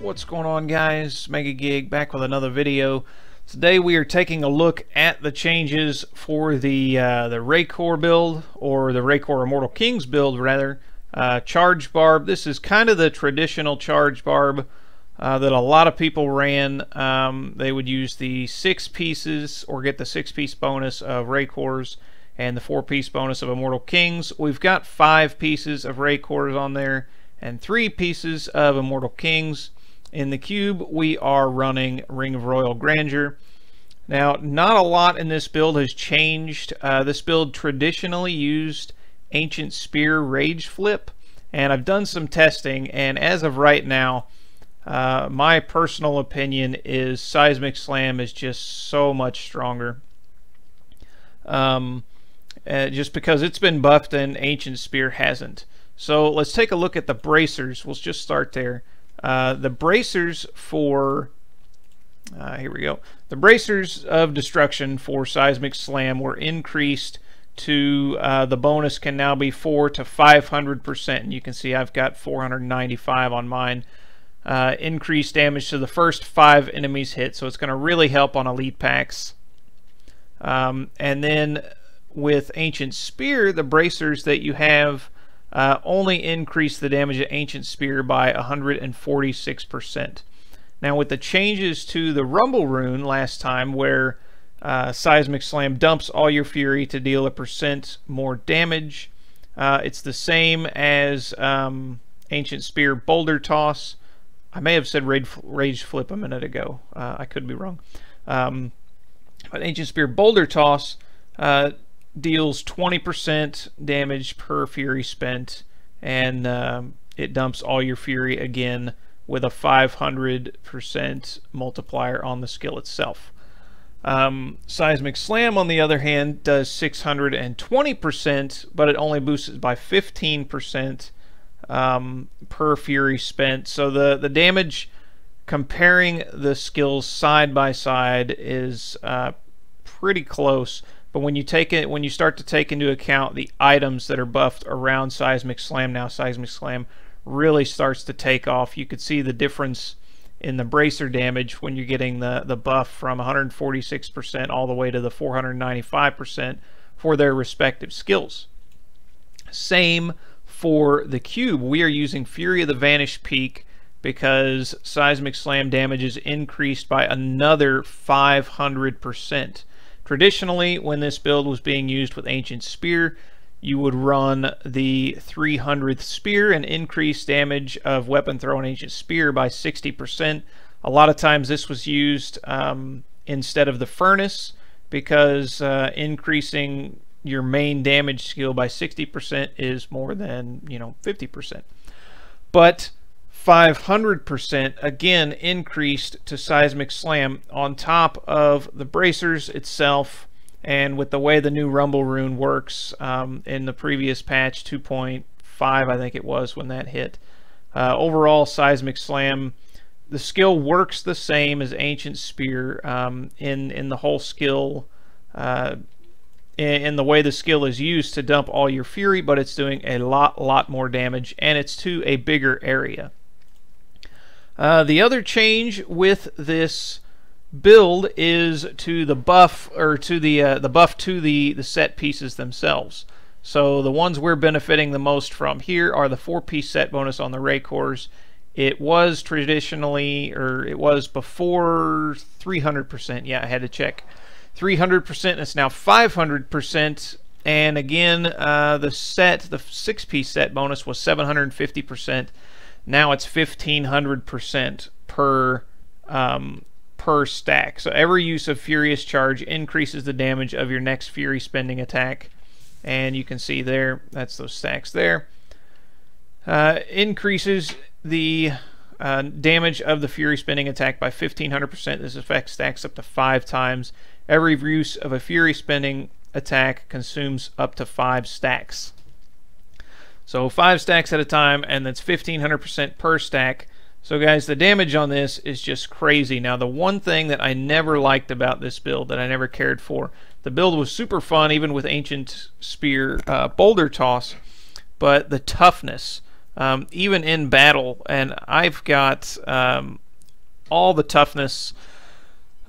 What's going on, guys? Mega Gig back with another video. Today we are taking a look at the changes for the Raycore build, or the Raycore Immortal Kings build rather. Charge Barb. This is kind of the traditional Charge Barb that a lot of people ran. They would use the 6 pieces or get the 6-piece bonus of Raycores and the 4-piece bonus of Immortal Kings. We've got 5 pieces of Raycores on there and 3 pieces of Immortal Kings. In the cube, we are running Ring of Royal Grandeur. Now, not a lot in this build has changed. This build traditionally used Ancient Spear Rage Flip, and I've done some testing, and as of right now, my personal opinion is Seismic Slam is just so much stronger. Just because it's been buffed and Ancient Spear hasn't. So let's take a look at the bracers. We'll just start there. The bracers for here we go. The bracers of destruction for Seismic Slam were increased to the bonus can now be 4 to 500%. And you can see I've got 495 on mine. Increased damage to the first 5 enemies hit, so it's going to really help on elite packs. And then with Ancient Spear, the bracers that you have only increase the damage of Ancient Spear by 146%. Now, with the changes to the Rumble Rune last time, where Seismic Slam dumps all your Fury to deal 1% more damage, it's the same as Ancient Spear Boulder Toss. I may have said Rage Flip a minute ago. I could be wrong. But Ancient Spear Boulder Toss deals 20% damage per Fury spent, and it dumps all your Fury again with a 500% multiplier on the skill itself. Seismic Slam, on the other hand, does 620%, but it only boosts it by 15% per Fury spent. So the damage, comparing the skills side by side, is pretty close. But when you start to take into account the items that are buffed around Seismic Slam, now Seismic Slam really starts to take off. You could see the difference in the bracer damage when you're getting the buff from 146% all the way to the 495% for their respective skills. Same for the cube. We are using Fury of the Vanished Peak because Seismic Slam damage is increased by another 500%. Traditionally, when this build was being used with Ancient Spear, you would run the 300th Spear and increase damage of Weapon Throw and Ancient Spear by 60%. A lot of times this was used instead of the Furnace, because increasing your main damage skill by 60% is more than 50%. But 500% again increased to Seismic Slam on top of the bracers itself, and with the way the new Rumble Rune works in the previous patch 2.5, I think it was when that hit. Overall, Seismic Slam, the skill works the same as Ancient Spear in the whole skill, in the way the skill is used to dump all your Fury, but it's doing a lot more damage, and it's to a bigger area. The other change with this build is to the buff, or to the buff to the set pieces themselves. So the ones we're benefiting the most from here are the 4-piece set bonus on the Raycores. It was traditionally, or it was before 300%. Yeah, I had to check. 300%, and it's now 500%. And again, the 6-piece set bonus was 750%. Now it's 1500% per stack. So every use of Furious Charge increases the damage of your next Fury spending attack. And you can see there, that's those stacks there. Increases the damage of the Fury spending attack by 1500%. This effect stacks up to 5 times. Every use of a Fury spending attack consumes up to 5 stacks. So 5 stacks at a time, and that's 1500% per stack. So guys, the damage on this is just crazy. Now, the one thing that I never liked about this build, that I never cared for, The build was super fun, even with Ancient Spear Boulder Toss, but the toughness, even in battle, and I've got all the toughness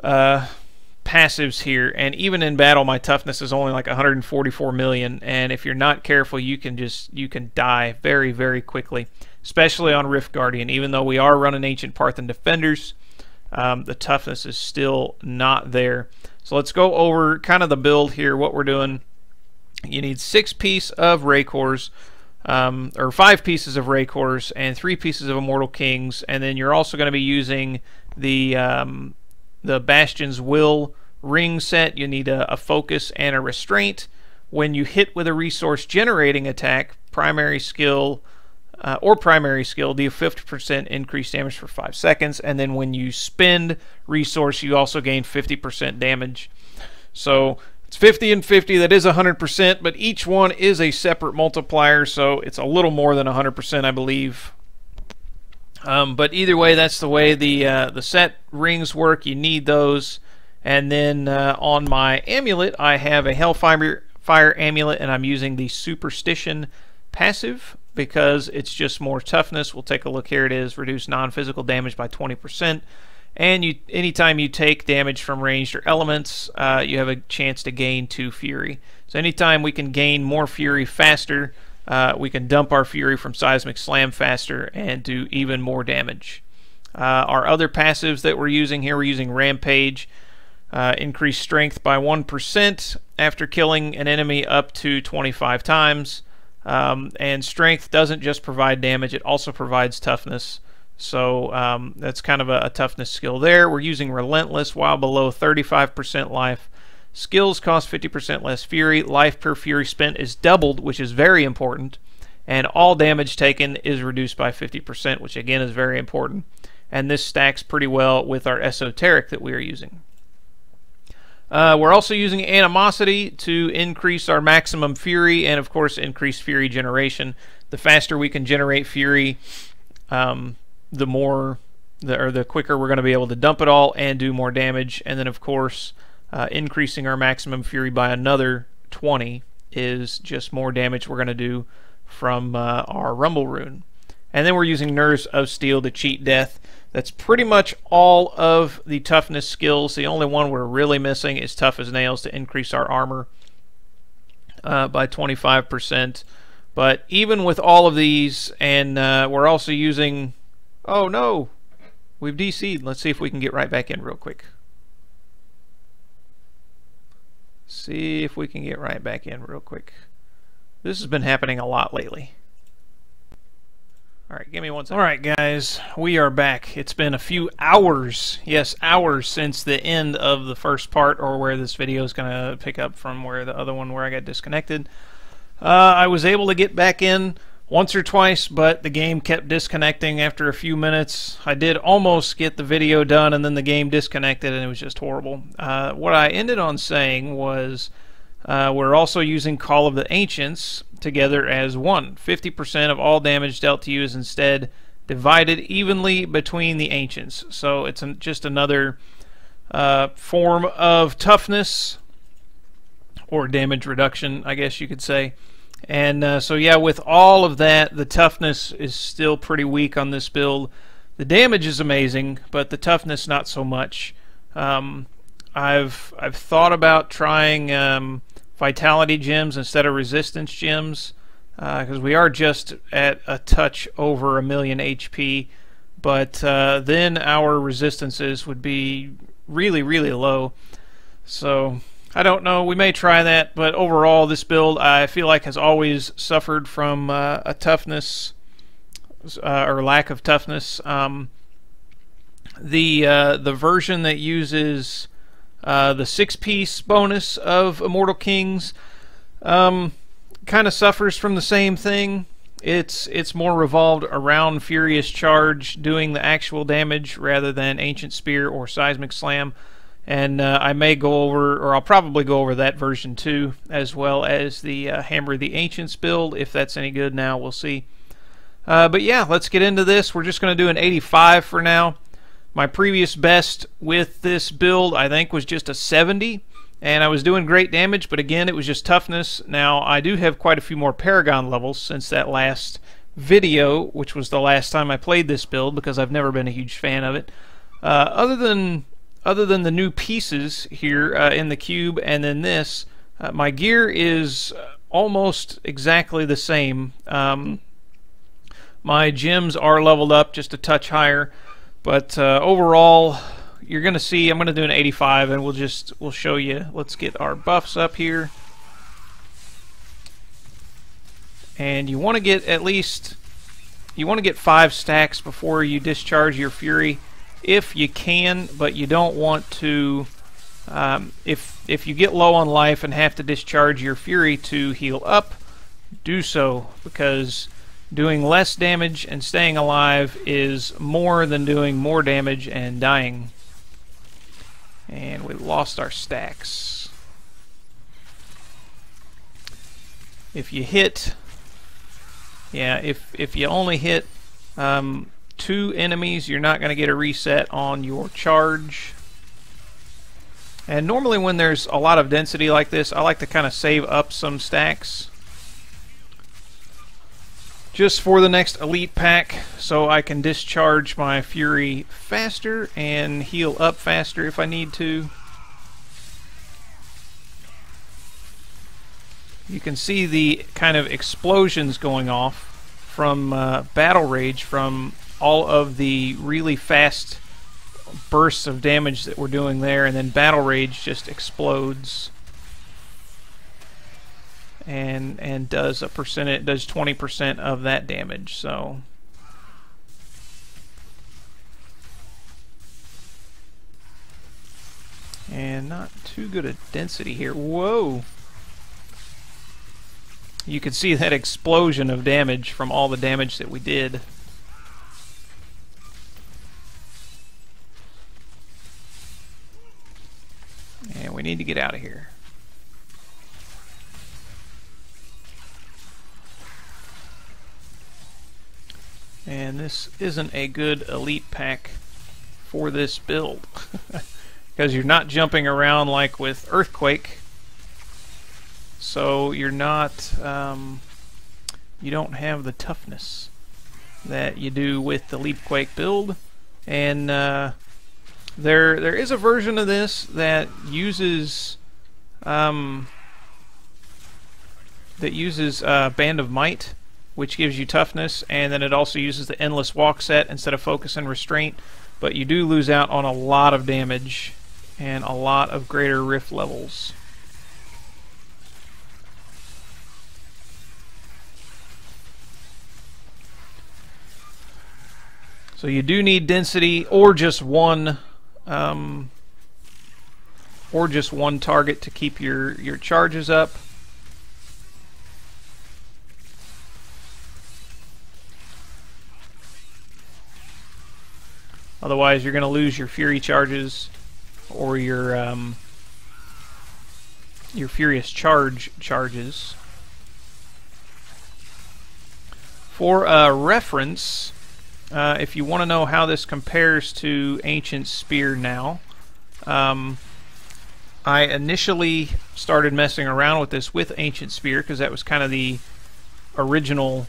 passives here, and even in battle my toughness is only like 144 million, and if you're not careful you can die very, very quickly, especially on Rift Guardian. Even though we are running Ancient Parthan Defenders, the toughness is still not there. So let's go over kind of the build here, what we're doing. You need 6 pieces of Ray Cores, or 5 pieces of Ray Cores and 3 pieces of Immortal Kings, and then you're also going to be using the Bastion's Will ring set. You need a focus and a restraint. When you hit with a resource generating attack, primary skill deal 50% increased damage for 5 seconds, and then when you spend resource you also gain 50% damage. So it's 50 and 50, that is 100%, but each one is a separate multiplier, so it's a little more than 100%, I believe. But either way, that's the way the set rings work. You need those. And then on my amulet, I have a Hellfire amulet, and I'm using the Superstition passive because it's just more toughness. We'll take a look. Here it is: reduce non-physical damage by 20%. And anytime you take damage from ranged or elements, you have a chance to gain 2 Fury. So anytime we can gain more Fury faster, we can dump our Fury from Seismic Slam faster and do even more damage. Our other passives that we're using here, we're using Rampage, increase strength by 1% after killing an enemy up to 25 times. And strength doesn't just provide damage, it also provides toughness. So that's kind of a toughness skill there. We're using Relentless while below 35% life. Skills cost 50% less Fury. Life per Fury spent is doubled, which is very important. And all damage taken is reduced by 50%, which again is very important. And this stacks pretty well with our Esoteric that we are using. We're also using Animosity to increase our maximum Fury and, of course, increase Fury generation. The faster we can generate Fury, the quicker we're going to be able to dump it all and do more damage. And then, of course, increasing our maximum Fury by another 20 is just more damage we're going to do from our Rumble Rune. And then we're using Nerves of Steel to cheat death. That's pretty much all of the toughness skills. The only one we're really missing is Tough as Nails to increase our armor by 25%. But even with all of these, and we're also using... Oh no! We've DC'd. Let's see if we can get right back in real quick. See if we can get right back in real quick. This has been happening a lot lately. Alright, give me 1 second. Alright guys, we are back. It's been a few hours, yes, hours since the end of the first part, or where this video is going to pick up from where the other one where I got disconnected. I was able to get back in once or twice, but the game kept disconnecting after a few minutes. I did almost get the video done, and then the game disconnected, and it was just horrible. What I ended on saying was we're also using Call of the Ancients together as one. 50% of all damage dealt to you is instead divided evenly between the Ancients. So it's just another form of toughness, or damage reduction, I guess you could say. And so yeah, with all of that, the toughness is still pretty weak on this build. The damage is amazing, but the toughness not so much. I've thought about trying Vitality gems instead of Resistance gems, because we are just at a touch over 1,000,000 HP, but then our resistances would be really, really low. So I don't know, we may try that, but overall this build I feel like has always suffered from a toughness or lack of toughness. The version that uses the 6-piece bonus of Immortal Kings kind of suffers from the same thing. It's more revolved around Furious Charge doing the actual damage rather than Ancient Spear or Seismic Slam. And I may go over, or I'll probably go over that version too, as well as the Hammer of the Ancients build, if that's any good now, we'll see. But yeah, let's get into this. We're just going to do an 85 for now. My previous best with this build, I think, was just a 70. and I was doing great damage, but again, it was just toughness. Now, I do have quite a few more Paragon levels since that last video, which was the last time I played this build, because I've never been a huge fan of it. Other than the new pieces here in the cube and then this, my gear is almost exactly the same. My gems are leveled up just a touch higher, but overall, you're going to see I'm going to do an 85, and we'll show you. Let's get our buffs up here. And you want to get at least 5 stacks before you discharge your Fury, if you can, but you don't want to. If you get low on life and have to discharge your Fury to heal up, do so, because doing less damage and staying alive is more than doing more damage and dying. And we lost our stacks. If you hit, if you only hit 2 enemies, you're not going to get a reset on your charge. And normally when there's a lot of density like this, I like to kind of save up some stacks just for the next elite pack, so I can discharge my Fury faster and heal up faster if I need to. You can see the kind of explosions going off from Battle Rage, from all of the really fast bursts of damage that we're doing there, and then Battle Rage just explodes and does a percent, does 20% of that damage. So and not too good a density here. Whoa! You can see that explosion of damage from all the damage that we did. And we need to get out of here. And this isn't a good elite pack for this build, because you're not jumping around like with Earthquake, so you're not you don't have the toughness that you do with the Leapquake build. And there is a version of this that uses Band of Might, which gives you toughness, and then it also uses the Endless Walk set instead of Focus and Restraint, but you do lose out on a lot of damage and a lot of greater rift levels. So you do need density, or just one target to keep your charges up. Otherwise, you're going to lose your Fury charges, or your Furious Charge charges. For reference, if you want to know how this compares to Ancient Spear now, I initially started messing around with this with Ancient Spear because that was kind of the original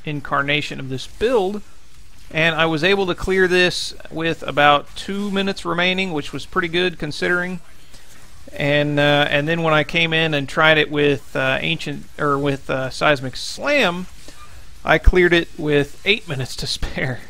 incarnation of this build, and I was able to clear this with about 2 minutes remaining, which was pretty good considering. And then when I came in and tried it with Seismic Slam, I cleared it with 8 minutes to spare.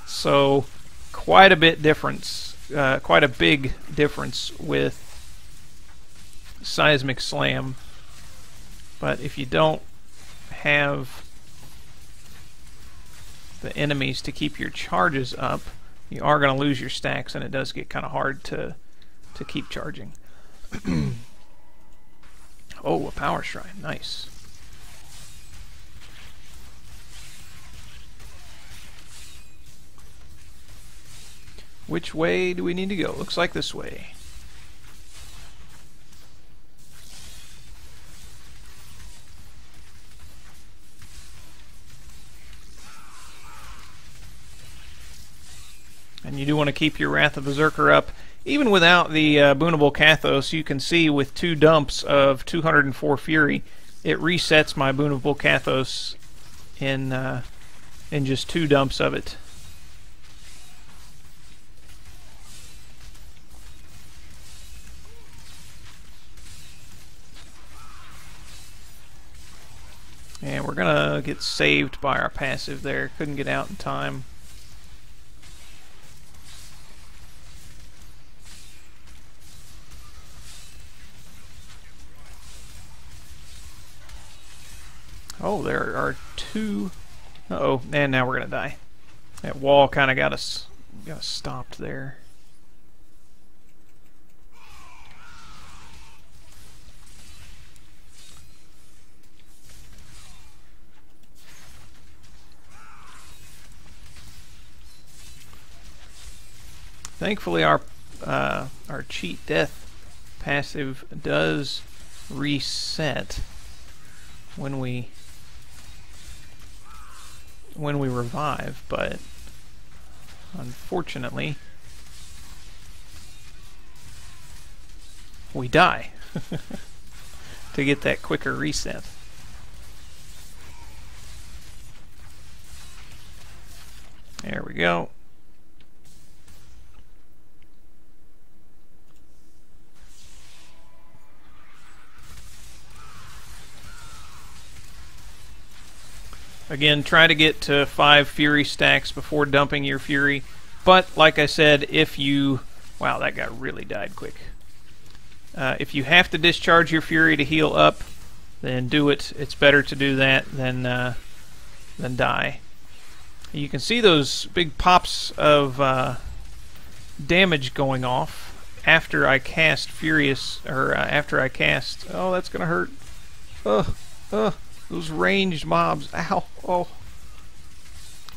So quite a bit difference, quite a big difference with Seismic Slam. But if you don't have the enemies to keep your charges up, you are going to lose your stacks, and it does get kind of hard to keep charging. Oh, a Power Shrine, nice. Which way do we need to go? Looks like this way. And you do want to keep your Wrath of Berserker up. even without the boonable Kathos, you can see with 2 dumps of 204 Fury, it resets my boonable Kathos in just 2 dumps of it. And we're gonna get saved by our passive there. Couldn't get out in time. Oh, there are 2. Uh-oh, and now we're gonna die. That wall kind of got us stopped there. Thankfully, our cheat death passive does reset when we revive, but unfortunately we die to get that quicker reset. There we go. Again, try to get to 5 Fury stacks before dumping your Fury. But, like I said, if you... Wow, that guy really died quick. If you have to discharge your Fury to heal up, then do it. It's better to do that than die. You can see those big pops of damage going off after I cast Furious, or after I cast... Oh, that's gonna hurt. Those ranged mobs. Ow. Oh.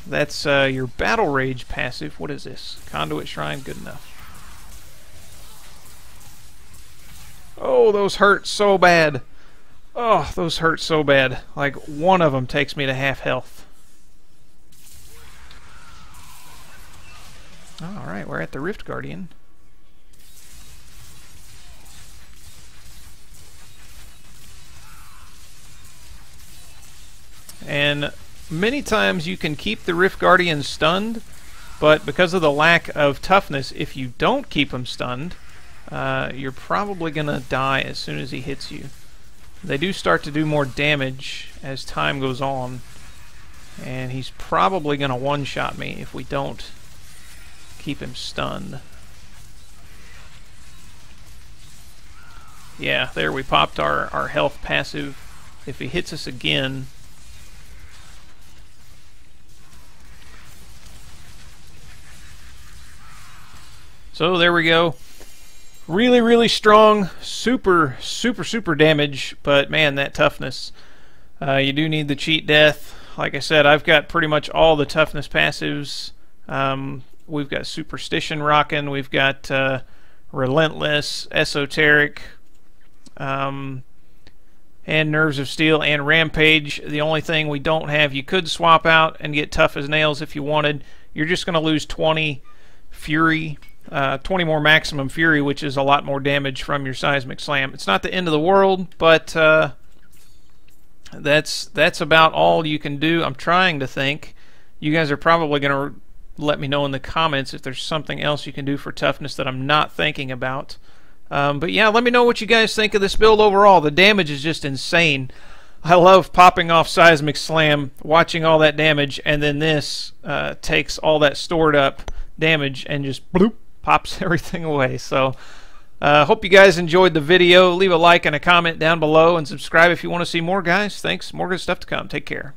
That's your Battle Rage passive. What is this? Conduit Shrine. Good enough. Oh, those hurt so bad. Oh, those hurt so bad. Like, one of them takes me to half health. Alright, we're at the Rift Guardian. And many times you can keep the Rift Guardian stunned, but because of the lack of toughness, if you don't keep him stunned, you're probably going to die as soon as he hits you. They do start to do more damage as time goes on, and he's probably going to one-shot me if we don't keep him stunned. Yeah, there we popped our health passive. If he hits us again... So there we go. Really, really strong, super damage, but man, that toughness. You do need the cheat death. Like I said, I've got pretty much all the toughness passives. We've got Superstition rocking, we've got Relentless, Esoteric, and Nerves of Steel, and Rampage. The only thing we don't have, you could swap out and get Tough as Nails if you wanted. You're just going to lose 20 Fury. 20 more maximum Fury, which is a lot more damage from your Seismic Slam. It's not the end of the world, but that's about all you can do. I'm trying to think. You guys are probably going to let me know in the comments if there's something else you can do for toughness that I'm not thinking about. But yeah, let me know what you guys think of this build overall. The damage is just insane. I love popping off Seismic Slam, watching all that damage, and then this takes all that stored up damage and just bloop, pops everything away. So hope you guys enjoyed the video. Leave a like and a comment down below and subscribe if you want to see more, guys. Thanks. More good stuff to come. Take care.